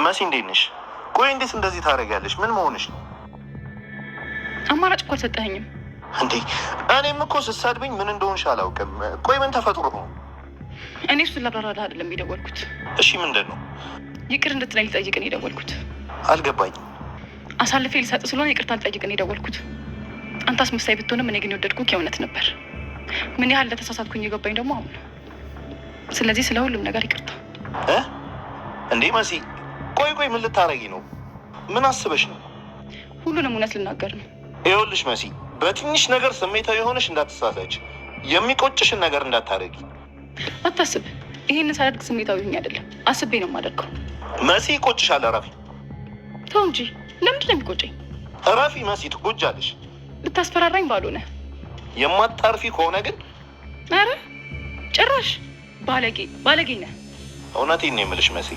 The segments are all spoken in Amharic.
መሲ እንዴት ነሽ? ቆይ እንዴት እንደዚህ ታደርጊያለሽ? ምን መሆንሽ ነው? አማራጭ እኮ አልሰጠኸኝም እንዴ? እኔም እኮ ስትሰድብኝ ምን እንደሆንሽ አላውቅም። ቆይ ምን ተፈጥሮ ነው? እኔ እሱን ላብራራልህ አይደለም የደወልኩት። እሺ ምንድን ነው? ይቅር እንድትለኝ ልጠይቅ ነው የደወልኩት። አልገባኝም። አሳልፌ ልሰጥ ስለሆነ ይቅርታ ልጠይቅ ነው የደወልኩት። አንተ አስመሳይ ብትሆንም እኔ ግን የወደድኩህ የእውነት ነበር። ምን ያህል ለተሳሳትኩኝ የገባኝ ደግሞ አሁን ነው። ስለዚህ ስለ ሁሉም ነገር ይቅርታ። እንዴ መሲ፣ ቆይ ምን ልታረጊ ነው? ምን አስበሽ ነው? ሁሉንም እውነት ልናገር ነው። ይኸውልሽ መሲ፣ በትንሽ ነገር ስሜታዊ የሆነሽ እንዳትሳሳች፣ የሚቆጭሽን ነገር እንዳታረጊ። አታስብ። ይህንን ሳደርግ ስሜታዊ ሆኜ አይደለም፣ አስቤ ነው የማደርገው። መሲ ይቆጭሻል። እረፊ። ተው እንጂ ለምንድን ነው የሚቆጨኝ? እረፊ መሲ፣ ትጎጃለሽ። ልታስፈራራኝ ባልሆነ። የማታርፊ ከሆነ ግን ኧረ ጭራሽ ባለጌ ነህ። እውነቴን ነው የምልሽ መሲ፣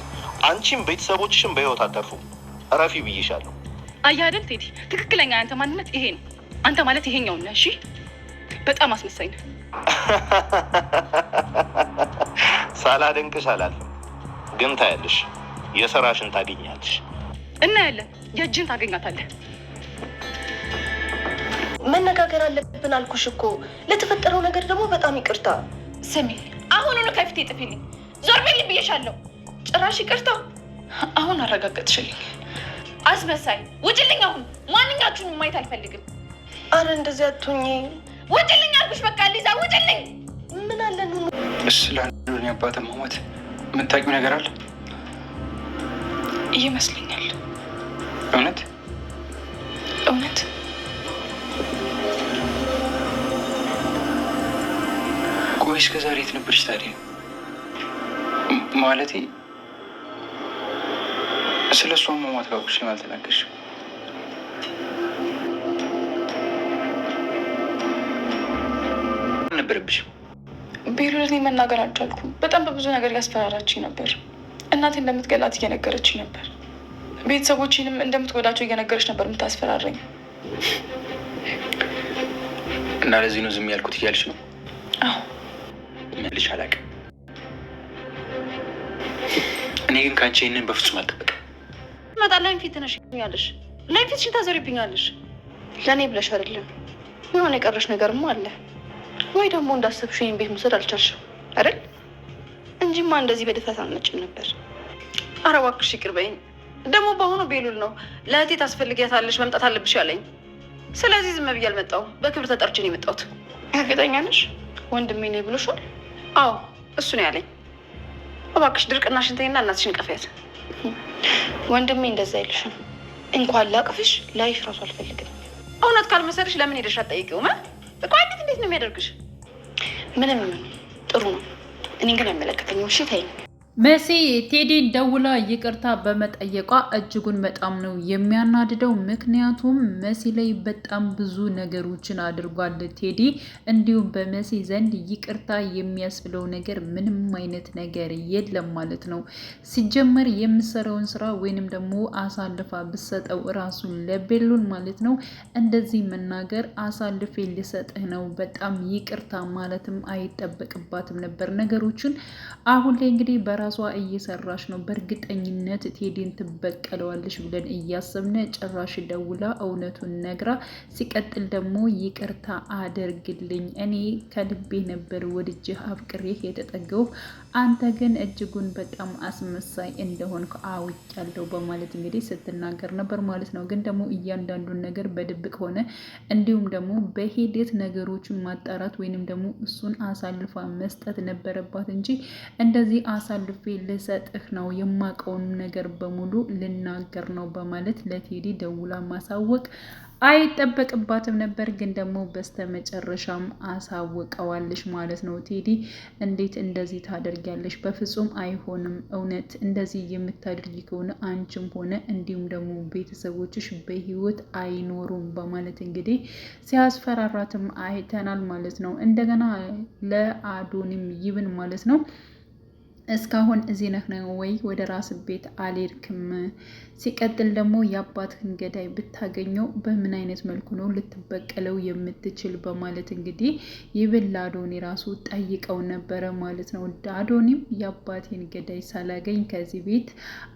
አንቺም ቤተሰቦችሽም በህይወት አተርፉ። እረፊ ብዬሻለሁ። አየህ አይደል ቴዲ፣ ትክክለኛ አንተ ማንነት ይሄ ነው። አንተ ማለት ይሄኛው ነህ። እሺ፣ በጣም አስመሳይ ነህ። ሳላደንቅሽ አላልፍም፣ ግን ታያለሽ፣ የስራሽን ታገኛለሽ። እናያለን፣ የእጅን ታገኛታለህ። መነጋገር አለብን አልኩሽ እኮ። ለተፈጠረው ነገር ደግሞ በጣም ይቅርታ። ስሚ፣ አሁኑኑ ከፊቴ ጥፊልኝ። ዞር በልኝ ብዬሻለሁ። ጭራሽ ይቅርታ። አሁን አረጋገጥሽልኝ። አስመሳይ፣ ውጭልኝ! አሁን ማንኛችሁንም ማየት አልፈልግም። አረ እንደዚህ አትሁኚ። ውጭልኝ አልኩሽ። በቃ ሊዛ ውጭልኝ። ምን አለ ኑ ስላሉን አባተ መሞት የምታውቂው ነገር አለ ይመስለኛል። እውነት እውነት? ቆይ እስከ ዛሬ የት ነበርሽ ታዲያ? ማለቴ ስለ እሷ መሞት ካወቅሽ ለምን አልተናገርሽም? አልነበረብሽም። ቤሩት፣ እኔ መናገር አልቻልኩም። በጣም በብዙ ነገር ያስፈራራችኝ ነበር። እናቴ እንደምትገላት እየነገረችኝ ነበር። ቤተሰቦችንም እንደምትጎዳቸው እየነገረች ነበር የምታስፈራረኝ። እና ለዚህ ነው ዝም ያልኩት እያልሽ ነው? አዎ። መልሽ አላውቅም። እኔ ግን ከአንቺ ይህንን በፍጹም አልጠብቅም። መጣ ላይም ፊት ነሽኛለሽ፣ ላይም ፊትሽን ታዘሪብኛለሽ። ለእኔ ብለሽ አይደለም፣ የሆነ የቀረሽ ነገርማ አለ ወይ? ደግሞ እንዳሰብሽ ይህን ቤት መውሰድ አልቻልሽም አይደል? እንጂማ እንደዚህ በድፍረት አልመጭም ነበር። ኧረ እባክሽ ይቅር በይኝ። ደግሞ በአሁኑ ቤሉል ነው ለእህቴ ታስፈልጊያታለሽ መምጣት አለብሽ ያለኝ። ስለዚህ ዝም ብዬ አልመጣሁም፣ በክብር ተጠርቼ ነው የመጣሁት። እርግጠኛ ነሽ? ወንድሜ ነኝ ብሎሻል? አዎ እሱ ነው ያለኝ። እባክሽ ድርቅናሽን ተይና እናትሽን ቀፊያት። ወንድሜ እንደዛ አይልሽም። እንኳን ላቅፍሽ ላይሽ ራሱ አልፈልግም። እውነት ካልመሰለሽ ለምን ሄደሽ አትጠይቂውም? በቋንት እንዴት ነው የሚያደርግሽ? ምንም ጥሩ ነው። እኔ ግን አይመለከተኝም። እሺ ተይኝ። መሲ ቴዲን ደውላ ይቅርታ በመጠየቋ እጅጉን በጣም ነው የሚያናድደው። ምክንያቱም መሲ ላይ በጣም ብዙ ነገሮችን አድርጓል ቴዲ። እንዲሁም በመሲ ዘንድ ይቅርታ የሚያስብለው ነገር ምንም አይነት ነገር የለም ማለት ነው። ሲጀመር የምሰራውን ስራ ወይንም ደግሞ አሳልፋ ብሰጠው እራሱ ለቤሉል ማለት ነው እንደዚህ መናገር አሳልፌ ልሰጥህ ነው በጣም ይቅርታ ማለትም አይጠበቅባትም ነበር ነገሮችን። አሁን ላይ እንግዲህ ራሷ እየሰራች ነው። በእርግጠኝነት ቴዲን ትበቀለዋለች ብለን እያሰብነ ጭራሽ ደውላ እውነቱን ነግራ፣ ሲቀጥል ደግሞ ይቅርታ አድርግልኝ፣ እኔ ከልቤ ነበር ወድጅህ አፍቅሬህ የተጠገው፣ አንተ ግን እጅጉን በጣም አስመሳይ እንደሆንክ አውቃለሁ በማለት እንግዲህ ስትናገር ነበር ማለት ነው። ግን ደግሞ እያንዳንዱን ነገር በድብቅ ሆነ እንዲሁም ደግሞ በሂደት ነገሮችን ማጣራት ወይንም ደግሞ እሱን አሳልፋ መስጠት ነበረባት እንጂ እንደዚህ አሳልፌ ልሰጥህ ነው የማውቀውን ነገር በሙሉ ልናገር ነው በማለት ለቴዲ ደውላ ማሳወቅ አይጠበቅባትም ነበር። ግን ደግሞ በስተመጨረሻም አሳውቀዋለሽ ማለት ነው። ቴዲ እንዴት እንደዚህ ታደርጊያለሽ? በፍጹም አይሆንም። እውነት እንደዚህ የምታደርጊ ከሆነ አንቺም ሆነ እንዲሁም ደግሞ ቤተሰቦችሽ በህይወት አይኖሩም በማለት እንግዲህ ሲያስፈራራትም አይተናል ማለት ነው። እንደገና ለአዶኒም ይብን ማለት ነው እስካሁን እዚህ ነህ ነው ወይ? ወደ ራስ ቤት አልሄድክም? ሲቀጥል ደግሞ የአባትህን ገዳይ ብታገኘው በምን አይነት መልኩ ነው ልትበቀለው የምትችል? በማለት እንግዲህ ይብል ለአዶኒ ራሱ ጠይቀው ነበረ ማለት ነው። አዶኒም የአባቴን ገዳይ ሳላገኝ ከዚህ ቤት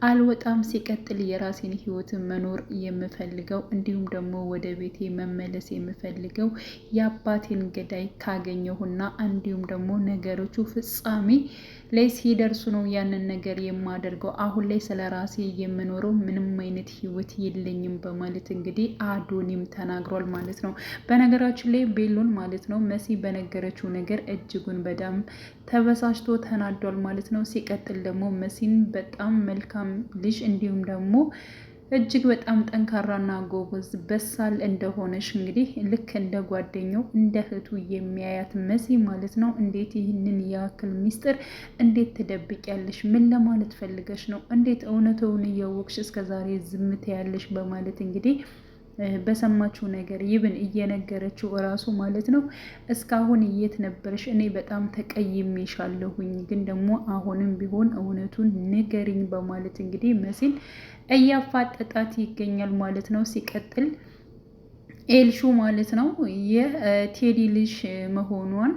አልወጣም። ሲቀጥል የራሴን ህይወት መኖር የምፈልገው እንዲሁም ደግሞ ወደ ቤቴ መመለስ የምፈልገው የአባቴን ገዳይ ካገኘሁና እንዲሁም ደግሞ ነገሮቹ ፍጻሜ ላይ ሲደርሱ ነው ያንን ነገር የማደርገው። አሁን ላይ ስለ ራሴ የምኖረው ምንም አይነት ህይወት የለኝም በማለት እንግዲህ አዶኒም ተናግሯል ማለት ነው። በነገራችን ላይ ቤሎን ማለት ነው መሲ በነገረችው ነገር እጅጉን በጣም ተበሳጭቶ ተናዷል ማለት ነው። ሲቀጥል ደግሞ መሲን በጣም መልካም ልጅ እንዲሁም ደግሞ እጅግ በጣም ጠንካራና ጎበዝ በሳል እንደሆነች እንግዲህ ልክ እንደ ጓደኛው እንደ እህቱ የሚያያት መሲ ማለት ነው። እንዴት ይህንን ያክል ሚስጥር እንዴት ትደብቂያለሽ? ምን ለማለት ፈልገሽ ነው? እንዴት እውነቱን እያወቅሽ እስከዛሬ ዝምታ ያለሽ? በማለት እንግዲህ በሰማችው ነገር ይብን እየነገረችው እራሱ ማለት ነው። እስካሁን የት ነበርሽ? እኔ በጣም ተቀይሜሻለሁኝ፣ ግን ደግሞ አሁንም ቢሆን እውነቱን ንገሪኝ በማለት እንግዲህ መሲን እያፋጠጣት ይገኛል ማለት ነው። ሲቀጥል ኤልሹ ማለት ነው የቴዲ ልጅ መሆኗን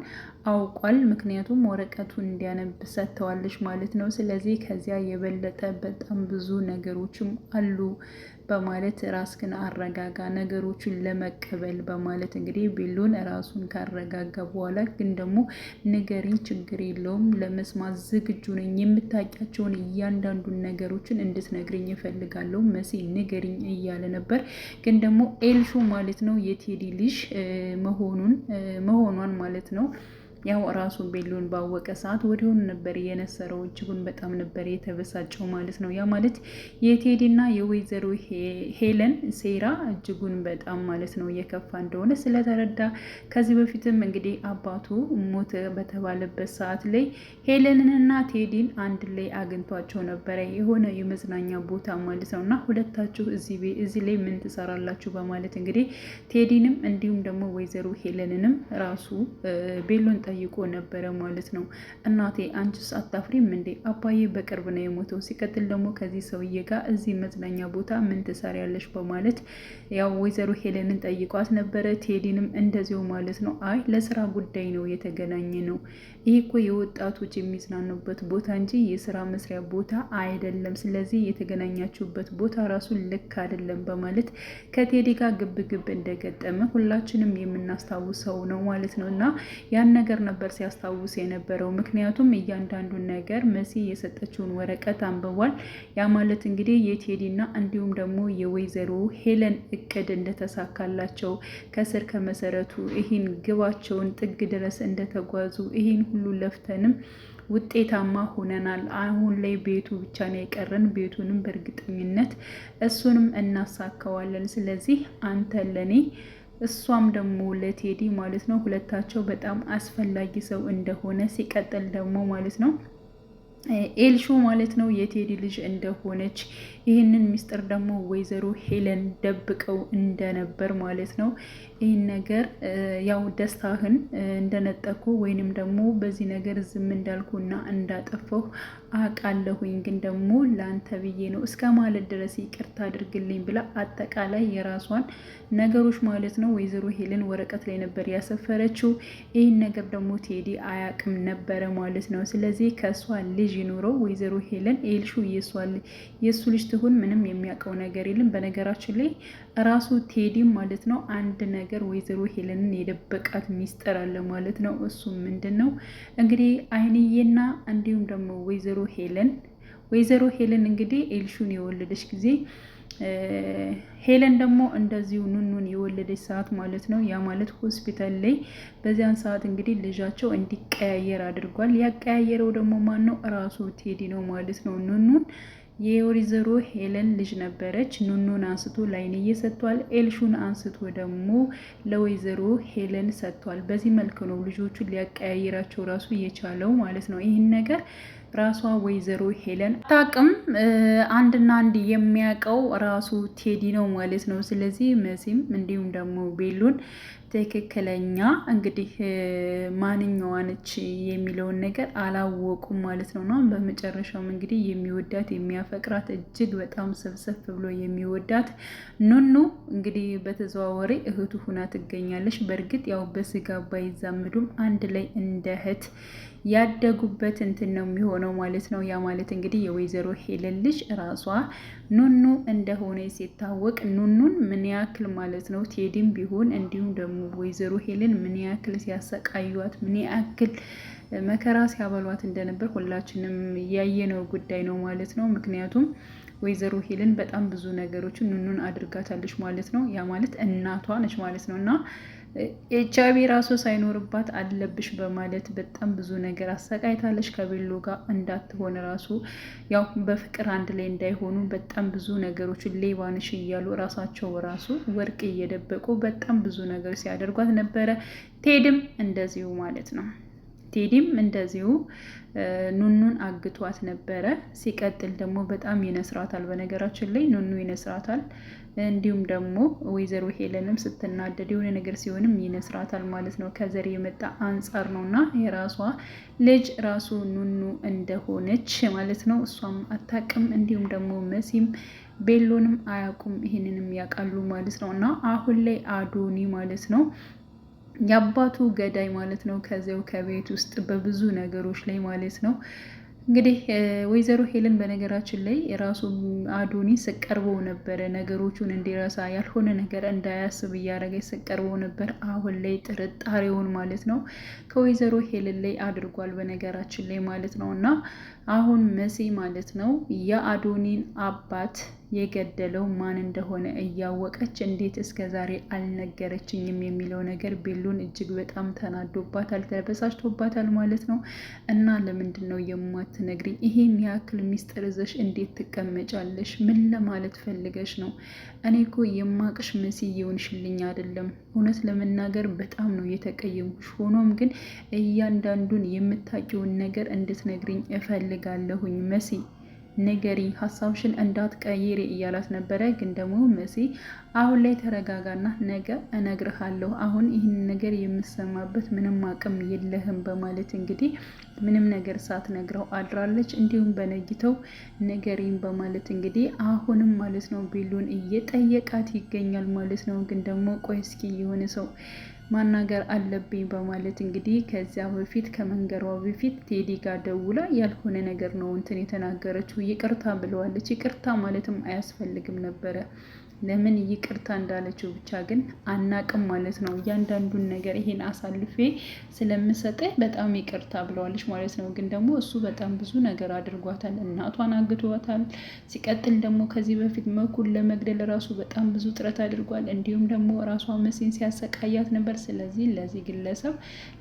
አውቋል። ምክንያቱም ወረቀቱን እንዲያነብ ሰጥተዋለች ማለት ነው። ስለዚህ ከዚያ የበለጠ በጣም ብዙ ነገሮችም አሉ በማለት ራስክን አረጋጋ፣ ነገሮችን ለመቀበል በማለት እንግዲህ ቤሎን ራሱን ካረጋጋ በኋላ ግን ደግሞ ንገሪኝ፣ ችግር የለውም ለመስማት ዝግጁ ነኝ፣ የምታውቂያቸውን እያንዳንዱን ነገሮችን እንድትነግርኝ እፈልጋለሁ፣ መሲ ንገሪኝ እያለ ነበር። ግን ደግሞ ኤልሹ ማለት ነው የቴዲ ልጅ መሆኗን ማለት ነው ያው ራሱ ቤሎን ባወቀ ሰዓት ወዲያውኑ ነበር የነሰረው። እጅጉን በጣም ነበር የተበሳጨው ማለት ነው። ያ ማለት የቴዲና የወይዘሮ ሄለን ሴራ እጅጉን በጣም ማለት ነው የከፋ እንደሆነ ስለተረዳ ከዚህ በፊትም እንግዲህ አባቱ ሞተ በተባለበት ሰዓት ላይ ሄለንንና ቴዲን አንድ ላይ አግኝቷቸው ነበረ የሆነ የመዝናኛ ቦታ ማለት ነው። እና ሁለታችሁ እዚህ ላይ ምን ትሰራላችሁ በማለት እንግዲህ ቴዲንም እንዲሁም ደግሞ ወይዘሮ ሄለንንም ራሱ ቤሎን ጠይቆ ነበረ ማለት ነው። እናቴ አንቺስ አታፍሪም እንዴ? አባዬ በቅርብ ነው የሞተው። ሲቀጥል ደግሞ ከዚህ ሰውዬ ጋር እዚህ መዝናኛ ቦታ ምን ትሰሪያለሽ? በማለት ያው ወይዘሮ ሄለንን ጠይቋት ነበረ። ቴዲንም እንደዚሁ ማለት ነው። አይ ለስራ ጉዳይ ነው የተገናኘ ነው። ይህ እኮ የወጣቶች የሚዝናኑበት ቦታ እንጂ የስራ መስሪያ ቦታ አይደለም። ስለዚህ የተገናኛችሁበት ቦታ ራሱ ልክ አይደለም በማለት ከቴዲ ጋር ግብ እንደገጠመ ሁላችንም የምናስታውሰው ነው ማለት ነው። እና ያን ነገር ነበር ሲያስታውስ የነበረው። ምክንያቱም እያንዳንዱን ነገር መሲ የሰጠችውን ወረቀት አንብቧል። ያ ማለት እንግዲህ የቴዲና እንዲሁም ደግሞ የወይዘሮ ሄለን እቅድ እንደተሳካላቸው ከስር ከመሰረቱ ይህን ግባቸውን ጥግ ድረስ እንደተጓዙ ይህን ሁሉ ለፍተንም ውጤታማ ሆነናል። አሁን ላይ ቤቱ ብቻ ነው የቀረን። ቤቱንም በእርግጠኝነት እሱንም እናሳካዋለን። ስለዚህ አንተ ለኔ እሷም ደግሞ ለቴዲ ማለት ነው ሁለታቸው በጣም አስፈላጊ ሰው እንደሆነ ሲቀጥል ደግሞ ማለት ነው ኤልሹ ማለት ነው የቴዲ ልጅ እንደሆነች ይህንን ሚስጥር ደግሞ ወይዘሮ ሄለን ደብቀው እንደነበር ማለት ነው። ይህን ነገር ያው ደስታህን እንደነጠኩ ወይንም ደግሞ በዚህ ነገር ዝም እንዳልኩና እንዳጠፋሁ አውቃለሁኝ፣ ግን ደግሞ ለአንተ ብዬ ነው እስከ ማለት ድረስ ይቅርታ አድርግልኝ ብላ አጠቃላይ የራሷን ነገሮች ማለት ነው ወይዘሮ ሄለን ወረቀት ላይ ነበር ያሰፈረችው። ይህን ነገር ደግሞ ቴዲ አያውቅም ነበረ ማለት ነው። ስለዚህ ከእሷ ልጅ ይኖረው ወይዘሮ ሄለን ኤልሹ የእሱ ልጅ ትሁን ምንም የሚያውቀው ነገር የለም። በነገራችን ላይ ራሱ ቴዲም ማለት ነው አንድ ነገር ወይዘሮ ሄለንን የደበቃት ሚስጥር አለ ማለት ነው። እሱም ምንድን ነው እንግዲህ አይንዬና እንዲሁም ደግሞ ወይዘሮ ሄለን እንግዲህ ኤልሹን የወለደች ጊዜ ሄለን ደግሞ እንደዚሁ ኑኑን የወለደች ሰዓት ማለት ነው። ያ ማለት ሆስፒታል ላይ በዚያን ሰዓት እንግዲህ ልጃቸው እንዲቀያየር አድርጓል። ያቀያየረው ደግሞ ማን ነው? ራሱ ቴዲ ነው ማለት ነው። ኑኑን የወይዘሮ ሄለን ልጅ ነበረች። ኑኑን አንስቶ ላይንዬ ሰጥቷል። ኤልሹን አንስቶ ደግሞ ለወይዘሮ ሄለን ሰጥቷል። በዚህ መልክ ነው ልጆቹን ሊያቀያይራቸው ራሱ የቻለው ማለት ነው። ይህን ነገር ራሷ ወይዘሮ ሄለን ታቅም አንድና አንድ የሚያውቀው ራሱ ቴዲ ነው ማለት ነው። ስለዚህ መሲም እንዲሁም ደግሞ ቤሎን ትክክለኛ እንግዲህ ማንኛዋ ነች የሚለውን ነገር አላወቁም ማለት ነው። በመጨረሻውም እንግዲህ የሚወዳት የሚያፈቅራት እጅግ በጣም ሰብሰብ ብሎ የሚወዳት ኑኑ እንግዲህ በተዘዋወሪ እህቱ ሁና ትገኛለች። በእርግጥ ያው በስጋ ባይዛምዱም አንድ ላይ እንደ እህት ያደጉበት እንትን ነው የሚሆነው ማለት ነው። ያ ማለት እንግዲህ የወይዘሮ ሄለን ልጅ ራሷ ኑኑ እንደሆነ ሲታወቅ ኑኑን ምን ያክል ማለት ነው ቴዲም ቢሆን እንዲሁም ደግሞ ወይዘሮ ሄለን ምን ያክል ሲያሰቃዩት ምን ያክል መከራ ሲያበሏት እንደነበር ሁላችንም ያየነው ጉዳይ ነው ማለት ነው። ምክንያቱም ወይዘሮ ሄለን በጣም ብዙ ነገሮችን ኑኑን አድርጋታለች ማለት ነው። ያ ማለት እናቷ ነች ማለት ነው እና ኤችአይቪ ራሱ ሳይኖርባት አለብሽ በማለት በጣም ብዙ ነገር አሰቃይታለች። ከቤሎ ጋር እንዳትሆን ራሱ ያው በፍቅር አንድ ላይ እንዳይሆኑ በጣም ብዙ ነገሮችን ሌባንሽ እያሉ ራሳቸው ራሱ ወርቅ እየደበቁ በጣም ብዙ ነገር ሲያደርጓት ነበረ። ቴድም እንደዚሁ ማለት ነው። ቴዲም እንደዚሁ ኑኑን አግቷት ነበረ። ሲቀጥል ደግሞ በጣም ይነስራታል። በነገራችን ላይ ኑኑ ይነስራታል። እንዲሁም ደግሞ ወይዘሮ ሄለንም ስትናደድ የሆነ ነገር ሲሆንም ይነስራታል ማለት ነው። ከዘር የመጣ አንጻር ነው እና የራሷ ልጅ ራሱ ኑኑ እንደሆነች ማለት ነው እሷም አታውቅም። እንዲሁም ደግሞ መሲም ቤሎንም አያውቁም። ይህንንም ያውቃሉ ማለት ነው እና አሁን ላይ አዶኒ ማለት ነው የአባቱ ገዳይ ማለት ነው ከዚያው ከቤት ውስጥ በብዙ ነገሮች ላይ ማለት ነው። እንግዲህ ወይዘሮ ሄለን በነገራችን ላይ የራሱ አዶኒ ስቀርበው ነበረ ነገሮቹን እንዲረሳ ያልሆነ ነገር እንዳያስብ እያደረገች ስቀርበው ነበር። አሁን ላይ ጥርጣሬውን ማለት ነው ከወይዘሮ ሄለን ላይ አድርጓል በነገራችን ላይ ማለት ነው እና አሁን መሲ ማለት ነው የአዶኒን አባት የገደለው ማን እንደሆነ እያወቀች እንዴት እስከ ዛሬ አልነገረችኝም የሚለው ነገር ቤሎን እጅግ በጣም ተናዶባታል፣ ተበሳጭቶባታል ማለት ነው። እና ለምንድን ነው የማትነግሪኝ? ይሄን ያክል ሚስጥር ይዘሽ እንዴት ትቀመጫለሽ? ምን ለማለት ፈልገሽ ነው? እኔ እኮ የማቅሽ መሲ እየሆንሽልኝ አይደለም። እውነት ለመናገር በጣም ነው የተቀየምኩሽ። ሆኖም ግን እያንዳንዱን የምታውቂውን ነገር እንድትነግሪኝ እፈልጋለሁኝ መሲ ንገሪኝ፣ ሀሳብሽን እንዳትቀይሪ እያላት ነበረ። ግን ደግሞ መሲ አሁን ላይ ተረጋጋና ነገ እነግርሃለሁ፣ አሁን ይህን ነገር የምሰማበት ምንም አቅም የለህም በማለት እንግዲህ ምንም ነገር ሳትነግረው አድራለች። እንዲሁም በነጊተው ንገሪኝ በማለት እንግዲህ አሁንም ማለት ነው ቤሎን እየጠየቃት ይገኛል ማለት ነው። ግን ደግሞ ቆይ እስኪ የሆነ ሰው ማናገር አለብኝ በማለት እንግዲህ ከዚያ በፊት ከመንገሯ በፊት ቴዲ ጋር ደውላ ያልሆነ ነገር ነው እንትን የተናገረችው። ይቅርታ ብለዋለች። ይቅርታ ማለትም አያስፈልግም ነበረ። ለምን ይቅርታ እንዳለችው ብቻ ግን አናቅም ማለት ነው። እያንዳንዱን ነገር ይሄን አሳልፌ ስለምሰጠ በጣም ይቅርታ ብለዋለች ማለት ነው። ግን ደግሞ እሱ በጣም ብዙ ነገር አድርጓታል። እናቷን አግቷታል። ሲቀጥል ደግሞ ከዚህ በፊት መኩን ለመግደል ራሱ በጣም ብዙ ጥረት አድርጓል። እንዲሁም ደግሞ ራሷ መሲን ሲያሰቃያት ነበር። ስለዚህ ለዚህ ግለሰብ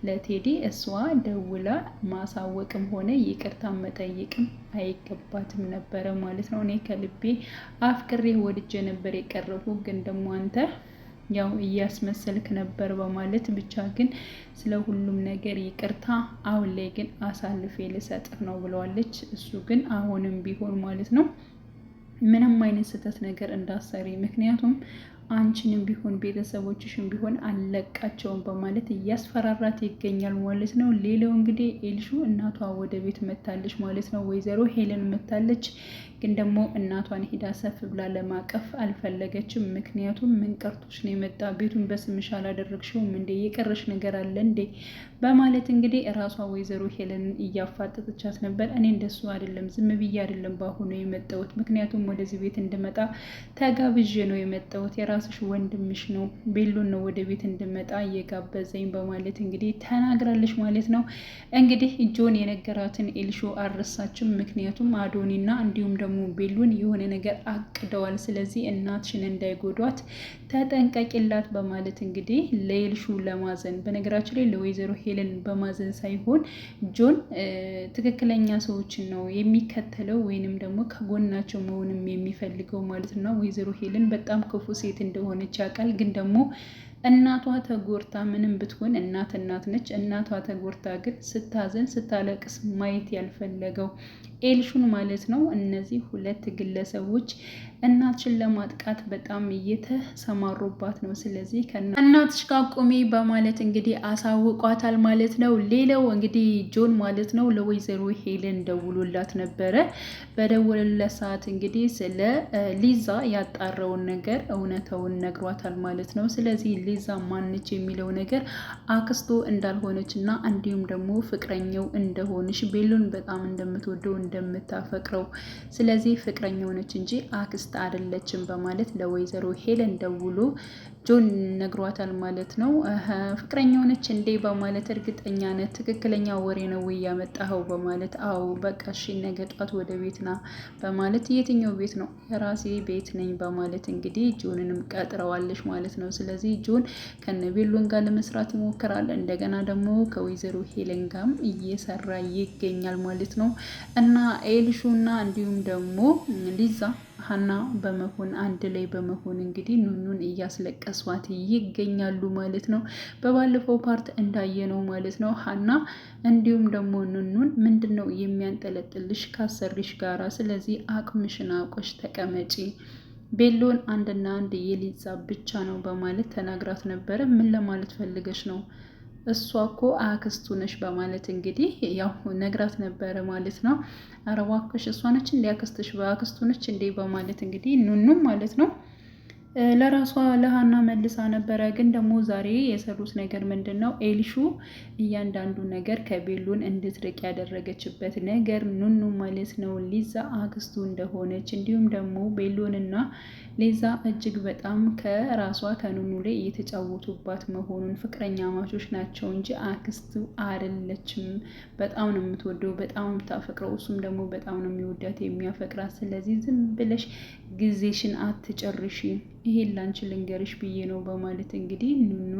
ለቴዲ እሷ ደውላ ማሳወቅም ሆነ ይቅርታ መጠየቅም አይገባትም ነበረ ማለት ነው። እኔ ከልቤ አፍቅሬ ወድጄ ነበር የቀረቡ ግን ደግሞ አንተ ያው እያስመሰልክ ነበር በማለት ብቻ ግን ስለ ሁሉም ነገር ይቅርታ፣ አሁን ላይ ግን አሳልፌ ልሰጥህ ነው ብለዋለች። እሱ ግን አሁንም ቢሆን ማለት ነው ምንም አይነት ስህተት ነገር እንዳሰሪ፣ ምክንያቱም አንቺንም ቢሆን ቤተሰቦችሽም ቢሆን አለቃቸውን በማለት እያስፈራራት ይገኛል ማለት ነው። ሌላው እንግዲህ ኤልሹ እናቷ ወደ ቤት መታለች ማለት ነው። ወይዘሮ ሄለን መታለች። ግን ደግሞ እናቷን ሂዳ ሰፍ ብላ ለማቀፍ አልፈለገችም። ምክንያቱም ምን ቀርቶች ነው የመጣ ቤቱን በስምሽ አላደረግሽውም እንዴ? የቀረሽ ነገር አለ እንዴ? በማለት እንግዲህ እራሷ ወይዘሮ ሄለንን እያፋጠጠቻት ነበር። እኔ እንደሱ አይደለም፣ ዝም ብዬ አይደለም በአሁኑ የመጣሁት፣ ምክንያቱም ወደዚህ ቤት እንድመጣ ተጋብዤ ነው የመጣሁት። የራስሽ ወንድምሽ ነው ቤሎን ነው ወደ ቤት እንድመጣ እየጋበዘኝ በማለት እንግዲህ ተናግራለች ማለት ነው። እንግዲህ ጆን የነገራትን ኤልሾ አልረሳችም። ምክንያቱም አዶኒና እንዲሁም ደግሞ ቤሎን የሆነ ነገር አቅደዋል። ስለዚህ እናትሽን እንዳይጎዷት ተጠንቀቂላት በማለት እንግዲህ ለኤልሹ ለማዘን፣ በነገራችን ላይ ለወይዘሮ ሄለን በማዘን ሳይሆን ጆን ትክክለኛ ሰዎችን ነው የሚከተለው ወይንም ደግሞ ከጎናቸው መሆንም የሚፈልገው ማለት ነው። ወይዘሮ ሄለን በጣም ክፉ ሴት እንደሆነች ያውቃል። ግን ደግሞ እናቷ ተጎርታ ምንም ብትሆን እናት ነች። እናቷ ተጎርታ ግን ስታዘን ስታለቅስ ማየት ያልፈለገው ኤልሹን ማለት ነው። እነዚህ ሁለት ግለሰቦች እናትሽን ለማጥቃት በጣም እየተሰማሩባት ነው። ስለዚህ ከእናትሽ ጋር ቁሚ በማለት እንግዲህ አሳውቋታል ማለት ነው። ሌላው እንግዲህ ጆን ማለት ነው ለወይዘሮ ሄለን ደውሎላት ነበረ። በደወለለት ሰዓት እንግዲህ ስለ ሊዛ ያጣራውን ነገር እውነታውን ነግሯታል ማለት ነው። ስለዚህ ሊዛ ማነች የሚለው ነገር አክስቶ እንዳልሆነች እና እንዲሁም ደግሞ ፍቅረኛው እንደሆነች ቤሎን በጣም እንደምትወደው እንደምታፈቅረው፣ ስለዚህ ፍቅረኛው ነች እንጂ አክስት አይደለችም በማለት ለወይዘሮ ሄለን ደውሎ ጆን ነግሯታል ማለት ነው። ፍቅረኛው ነች እንዴ በማለት እርግጠኛ ነህ? ትክክለኛ ወሬ ነው ያመጣኸው በማለት አዎ በቃ እሺ ነገ ጧት ወደ ቤት ና በማለት የትኛው ቤት ነው? የራሴ ቤት ነኝ በማለት እንግዲህ ጆንንም ቀጥረዋለች ማለት ነው። ስለዚህ ጆን ከነቤሎን ጋር ለመስራት ይሞክራል። እንደገና ደግሞ ከወይዘሮ ሄለን ጋርም እየሰራ ይገኛል ማለት ነው። እና ኤልሹና እንዲሁም ደግሞ ሊዛ ሀና በመሆን አንድ ላይ በመሆን እንግዲህ ኑኑን እያስለቀሷት ይገኛሉ ማለት ነው። በባለፈው ፓርት እንዳየነው ማለት ነው ሀና እንዲሁም ደግሞ ኑኑን ምንድን ነው የሚያንጠለጥልሽ ካሰሪሽ ጋራ፣ ስለዚህ አቅምሽን አውቀሽ ተቀመጪ፣ ቤሎን አንድና አንድ የሊዛ ብቻ ነው በማለት ተናግራት ነበረ። ምን ለማለት ፈልገሽ ነው? እሷ እኮ አክስቱ ነሽ በማለት እንግዲህ ያው ነግራት ነበረ ማለት ነው። ኧረ እባክሽ እሷ ነች እንዴ አክስትሽ? በአክስቱ ነች እንዴ በማለት እንግዲህ ኑኑም ማለት ነው ለራሷ ለሀና መልሳ ነበረ። ግን ደግሞ ዛሬ የሰሩት ነገር ምንድን ነው? ኤልሹ እያንዳንዱ ነገር ከቤሎን እንድትርቅ ያደረገችበት ነገር ኑኑ ማለት ነው ሊዛ አክስቱ እንደሆነች፣ እንዲሁም ደግሞ ቤሎንና ሊዛ እጅግ በጣም ከራሷ ከኑኑ ላይ እየተጫወቱባት መሆኑን፣ ፍቅረኛ ማቾች ናቸው እንጂ አክስቱ አይደለችም። በጣም ነው የምትወደው፣ በጣም የምታፈቅረው፣ እሱም ደግሞ በጣም ነው የሚወዳት የሚያፈቅራት። ስለዚህ ዝም ብለሽ ጊዜሽን አትጨርሺ፣ ይሄን ላንቺ ልንገርሽ ብዬ ነው በማለት እንግዲህ ኑኑ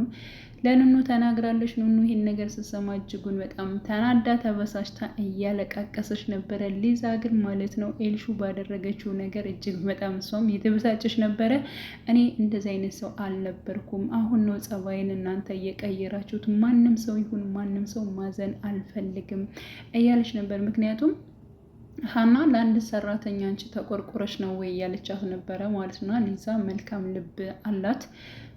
ለኑኑ ተናግራለች። ኑኑ ይሄን ነገር ስትሰማ እጅጉን በጣም ተናዳ ተበሳጭታ እያለቃቀሰች ነበረ። ሊዛ ግን ማለት ነው ኤልሹ ባደረገችው ነገር እጅግ በጣም እሷም የተበሳጨች ነበረ። እኔ እንደዚህ አይነት ሰው አልነበርኩም፣ አሁን ነው ጸባይን እናንተ እየቀየራችሁት፣ ማንም ሰው ይሁን ማንም ሰው ማዘን አልፈልግም እያለች ነበር። ምክንያቱም ሀና ለአንድ ሰራተኛ አንቺ ተቆርቆረች ነው ወይ እያለቻት ነበረ ማለት ነው። ሊዛ መልካም ልብ አላት።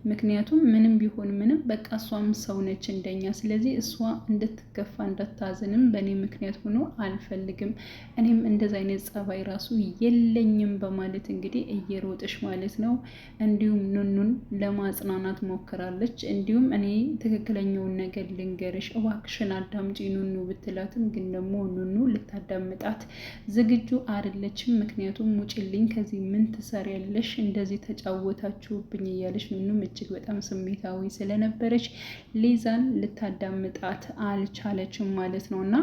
ምክንያቱም ምንም ቢሆን ምንም በቃ እሷም ሰው ነች እንደኛ። ስለዚህ እሷ እንድትከፋ እንዳታዝንም በእኔ ምክንያት ሆኖ አልፈልግም፣ እኔም እንደዚ አይነት ጸባይ ራሱ የለኝም በማለት እንግዲህ እየሮጠች ማለት ነው። እንዲሁም ኑኑን ለማጽናናት ሞክራለች። እንዲሁም እኔ ትክክለኛውን ነገር ልንገርሽ እባክሽን አዳምጪ ኑኑ ብትላትም ግን ደግሞ ኑኑ ልታዳምጣት ዝግጁ አይደለችም። ምክንያቱም ውጭልኝ ከዚህ ምን ትሰሪያለሽ? እንደዚህ ተጫወታችሁብኝ እያለች ኑኑም እጅግ በጣም ስሜታዊ ስለነበረች ሊዛን ልታዳምጣት አልቻለችም ማለት ነው። እና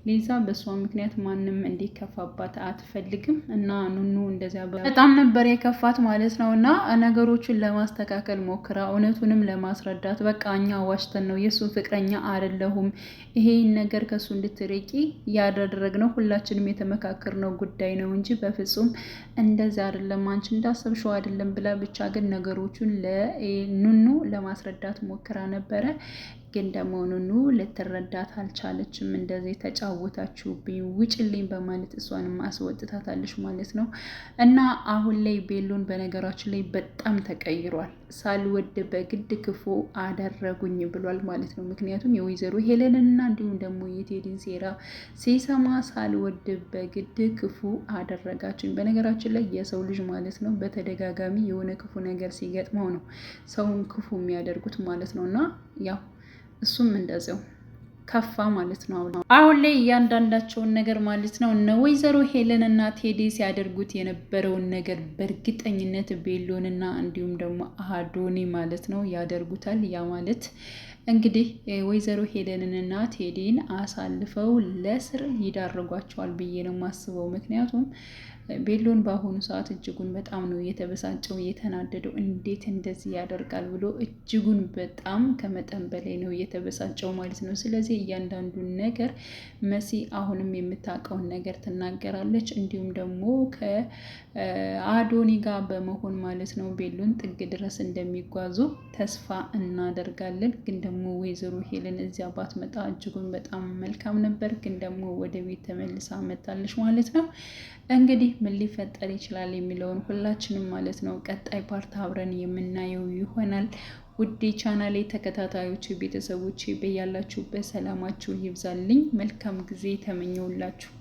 ሊዛ በሷ ምክንያት ማንም እንዲከፋባት አትፈልግም እና ኑኑ እንደዚያ በጣም ነበር የከፋት ማለት ነው። እና ነገሮችን ለማስተካከል ሞክራ እውነቱንም ለማስረዳት በቃ እኛ ዋሽተን ነው የእሱ ፍቅረኛ አይደለሁም፣ ይሄን ነገር ከእሱ እንድትርቂ ያደረግነው ሁላችንም የተመካከርነው ጉዳይ ነው እንጂ በፍጹም እንደዚያ አይደለም፣ አንቺ እንዳሰብሽው አይደለም ብላ ብቻ ግን ነገሮቹን ለኑኑ ለማስረዳት ሞክራ ነበረ። ግን ደግሞ ኑኑ ልትረዳት አልቻለችም። እንደዚህ ተጫወታችሁብኝ ውጭልኝ በማለት እሷንም አስወጥታታለች ማለት ነው። እና አሁን ላይ ቤሎን በነገራችን ላይ በጣም ተቀይሯል። ሳልወድ በግድ ክፉ አደረጉኝ ብሏል ማለት ነው። ምክንያቱም የወይዘሮ ሄለንና እንዲሁም ደግሞ የቴዲን ሴራ ሲሰማ ሳልወድ በግድ ክፉ አደረጋችሁኝ። በነገራችን ላይ የሰው ልጅ ማለት ነው በተደጋጋሚ የሆነ ክፉ ነገር ሲገጥመው ነው ሰውን ክፉ የሚያደርጉት ማለት ነው። እና ያው እሱም እንደዚያው ከፋ ማለት ነው። አሁን ላይ እያንዳንዳቸውን ነገር ማለት ነው እነ ወይዘሮ ሄለን እና ቴዲ ሲያደርጉት የነበረውን ነገር በእርግጠኝነት ቤሎንና እንዲሁም ደግሞ አዶኒ ማለት ነው ያደርጉታል። ያ ማለት እንግዲህ ወይዘሮ ሄለንንና ቴዲን አሳልፈው ለስር ይዳርጓቸዋል ብዬ ነው የማስበው። ምክንያቱም ቤሎን በአሁኑ ሰዓት እጅጉን በጣም ነው የተበሳጨው የተናደደው። እንዴት እንደዚህ ያደርጋል ብሎ እጅጉን በጣም ከመጠን በላይ ነው የተበሳጨው ማለት ነው። ስለዚህ እያንዳንዱን ነገር መሲ አሁንም የምታውቀውን ነገር ትናገራለች። እንዲሁም ደግሞ ከአዶኒ ጋር በመሆን ማለት ነው ቤሎን ጥግ ድረስ እንደሚጓዙ ተስፋ እናደርጋለን። ግን ደግሞ ወይዘሮ ሄለን እዚያ ባትመጣ እጅጉን በጣም መልካም ነበር። ግን ደግሞ ወደ ቤት ተመልሳ መጣለች ማለት ነው። እንግዲህ ምን ሊፈጠር ይችላል የሚለውን ሁላችንም ማለት ነው ቀጣይ ፓርት አብረን የምናየው ይሆናል። ውድ ቻናሌ ተከታታዮች ቤተሰቦች በያላችሁበት ሰላማችሁ ይብዛልኝ። መልካም ጊዜ ተመኘውላችሁ።